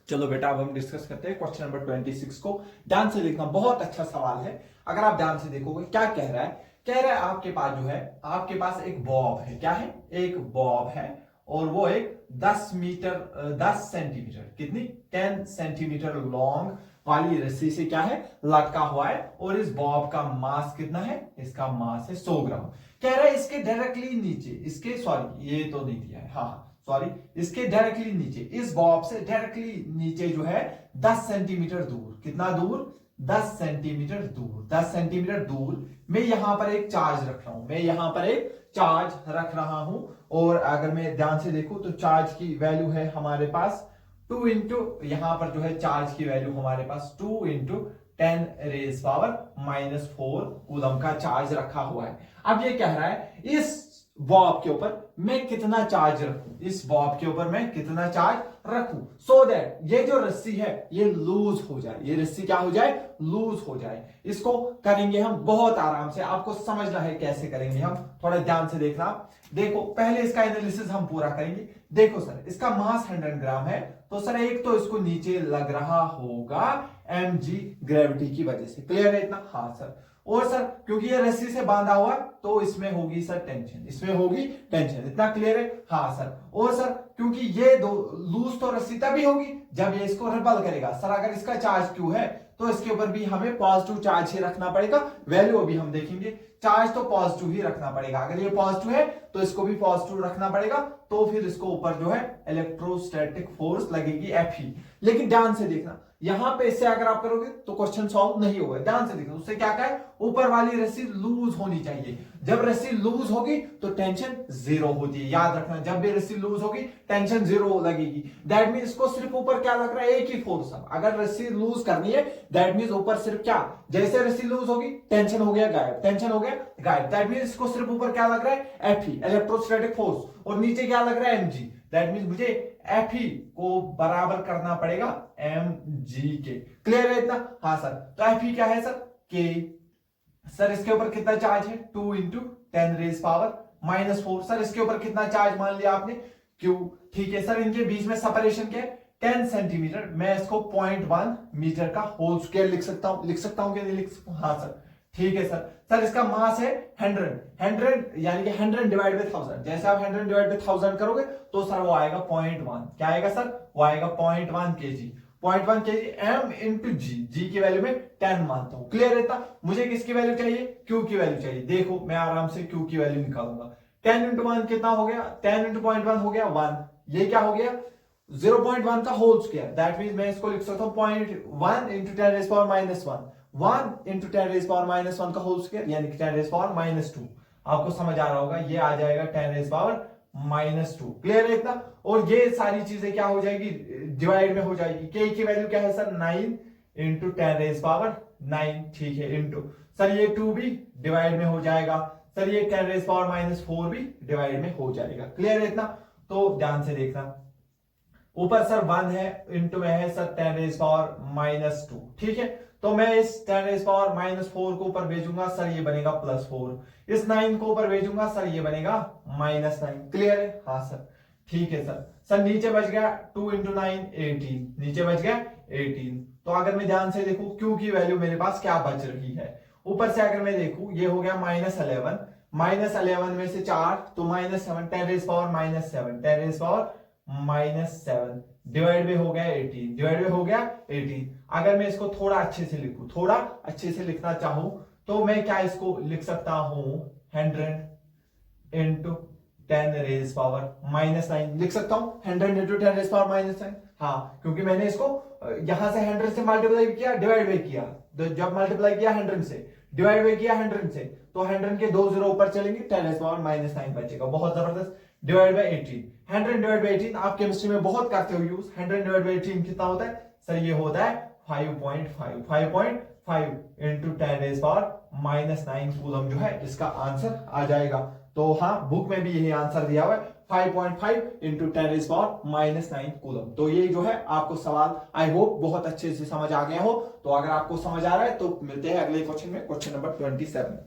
चलो बेटा अब हम डिस्कस करते हैं क्वेश्चन नंबर 26 को। ध्यान से देखना, बहुत अच्छा सवाल है। अगर आप ध्यान से देखोगे क्या कह रहा है, कह रहा है आपके पास जो है, आपके पास एक बॉब है। क्या है? एक बॉब है और वो एक 10 सेंटीमीटर, कितनी 10 सेंटीमीटर लॉन्ग वाली रस्सी से क्या है, लटका हुआ है। और इस बॉब का मास कितना है? इसका मास है 100 ग्राम। कह रहा है इसके डायरेक्टली नीचे, इसके सॉरी ये तो नहीं दिया है, हाँ सॉरी, इसके डायरेक्टली नीचे, इस बॉब से डायरेक्टली नीचे जो है 10 सेंटीमीटर दूर, कितना दूर? 10 सेंटीमीटर दूर। 10 सेंटीमीटर दूर मैं यहां पर एक चार्ज रख रहा हूं, मैं यहां पर एक चार्ज रख रहा हूं। और अगर मैं ध्यान से देखूं तो चार्ज की वैल्यू है हमारे पास 2 इंटू, यहां पर जो है चार्ज की वैल्यू हमारे पास 2 इंटू 10 रेज पावर -4 कूलम का चार्ज रखा हुआ है। अब ये कह रहा है इस बॉब के ऊपर मैं कितना चार्ज रखूं, इस बॉब के ऊपर मैं कितना चार्ज रखूं, सो दैट ये जो रस्सी है ये लूज हो जाए, ये रस्सी क्या हो जाए? लूज हो जाए। इसको करेंगे हम बहुत आराम से, आपको समझना है कैसे करेंगे हम, थोड़ा ध्यान से देखना। देखो पहले इसका एनालिसिस हम पूरा करेंगे। देखो सर इसका मास 100 ग्राम है, तो सर एक तो इसको नीचे लग रहा होगा mg ग्रेविटी की वजह से। क्लियर है इतना? हाँ सर। और सर क्योंकि ये रस्सी से बांधा हुआ तो इसमें होगी सर टेंशन, इसमें होगी टेंशन। इतना क्लियर है? हाँ सर। और सर क्योंकि ये दो लूज तो रस्सी तभी होगी जब ये इसको रिपल करेगा। सर अगर इसका चार्ज क्यू है तो इसके ऊपर भी हमें पॉजिटिव चार्ज ही रखना पड़ेगा। वैल्यू अभी हम देखेंगे, चार्ज तो पॉजिटिव ही रखना पड़ेगा। अगर ये पॉजिटिव है तो इसको भी पॉजिटिव रखना पड़ेगा, तो फिर इसको ऊपर जो है इलेक्ट्रोस्टैटिक फोर्स लगेगी F ही। लेकिन ध्यान से देखना, यहां पे इससे अगर आप करोगे तो क्वेश्चन सॉल्व नहीं होगा। ध्यान से देखना, उससे क्या कहे, ऊपर वाली रस्सी लूज होनी चाहिए। जब रस्सी लूज होगी तो टेंशन जीरो होती है। याद रखना, जब भी रस्सी लूज होगी टेंशन जीरो लगेगी। दैट मीन इसको सिर्फ ऊपर क्या लग रहा है? एक ही फोर्स। अगर रस्सी लूज करनी है दैट मीन ऊपर सिर्फ क्या, जैसे रस्सी लूज होगी टेंशन हो गया गायब, टेंशन हो गया गायब। दैट मीन इसको सिर्फ ऊपर क्या लग रहा है? F ही, इलेक्ट्रोस्टैटिक फोर्स। और नीचे क्या लग रहा है? mg। दैट मीन मुझे F ही को बराबर करना पड़ेगा mg के। क्लियर है इतना? हाँ सर। तो F ही क्या है सर? k। सर इसके ऊपर कितना चार्ज है? 2 इंटू 10 रेज पावर -4। सर इसके ऊपर कितना चार्ज मान लिया आपने? Q। ठीक है सर, इनके बीच में सेपरेशन क्या है? 10 सेंटीमीटर। मैं इसको 0.1 मीटर का होल स्क्वायर लिख सकता हूं, लिख सकता हूं कि नहीं लिख सकता हूं? हाँ सर। ठीक है सर। सर इसका मास है 100 यानी कि 100 डिवाइड बाय 1000। जैसे आप 100 डिवाइड बाय 1000 करोगे तो सर वो आएगा 0.1। क्या आएगा सर? वो आएगा 0.1 केजी। 0.1 केजी m इंटू जी की वैल्यू में 10 मानता हूं। क्लियर है इतना? मुझे किसकी वैल्यू चाहिए? क्यू की वैल्यू चाहिए। देखो मैं आराम से क्यू की वैल्यू निकालूंगा। 10 इंटू 1 कितना हो गया? 10 इंटू 0.1 हो गया 1। ये क्या हो गया? 0.1 का होल स्क्वायर। दैट मीन मैं इसको लिख सकता हूं 0.1 into 10 raise power -1। 1 into 10 raise power -1 का होल स्क्वायर यानी कि 10 रेज पावर -2। आपको समझ आ रहा होगा, ये आ जाएगा 10 रेज पावर -2। क्लियर है इतना? और ये सारी चीजें क्या हो जाएगी? डिवाइड में हो जाएगी। के की वैल्यू क्या है सर? 9 into 10 raise power 9। ठीक है, इंटू सर ये 2 भी डिवाइड में हो जाएगा। सर ये 10 रेज पावर -4 भी डिवाइड में हो जाएगा। क्लियर है इतना? तो ध्यान से देखना, ऊपर सर 1 है, इंटू में है सर 10 रेज पावर -2। ठीक है, तो मैं इस 10 रेज पावर -4 को ऊपर भेजूंगा, सर ये बनेगा +4। इस 9 को ऊपर भेजूंगा, सर ये बनेगा -9। क्लियर है? हाँ सर। ठीक है सर। सर नीचे बच गया 2 इंटू 9 18, नीचे बच गया 18। तो अगर मैं ध्यान से देखूं क्यू की वैल्यू मेरे पास क्या बच रही है, ऊपर से अगर मैं देखूं ये हो गया -11, -11 में से 4 तो -7, 10 raise power -7, 10 raise power -7 divide में हो गया 18, डिवाइड में हो गया 18। अगर मैं इसको थोड़ा अच्छे से लिखूं, थोड़ा अच्छे से लिखना चाहूं तो मैं क्या इसको लिख सकता हूं? 100 इंटू 10 रेज पावर -9 लिख सकता हूं। 100 इंटू 10 रेज पावर -9। हाँ, क्योंकि मैंने इसको यहां से 100 से मल्टीप्लाई किया, डिवाइड बाय किया। तो जब मल्टीप्लाई किया 100 से, डिवाइड बाय किया 100 से, तो 100 के 2 जीरो ऊपर चलेंगे, 10 रेज पावर -9 बचेगा। बहुत जबरदस्त। डिवाइड बाय 18, 100 डिवाइड बाय 18 आप केमिस्ट्री में बहुत करते हो यूज। 100 डिवाइड बाय 18 कितना होता है सर? ये होता है 5.5। 5.5 इंटू 10 रेज पावर -9 कूलम जो है इसका आंसर आ जाएगा। तो हाँ, बुक में भी यही आंसर दिया हुआ है, 5.5 इंटू 10 रेज पावर -9 कूलम। तो ये जो है आपको सवाल आई होप बहुत अच्छे से समझ आ गया हो। तो अगर आपको समझ आ रहा है तो मिलते हैं अगले क्वेश्चन में, क्वेश्चन नंबर 27 में।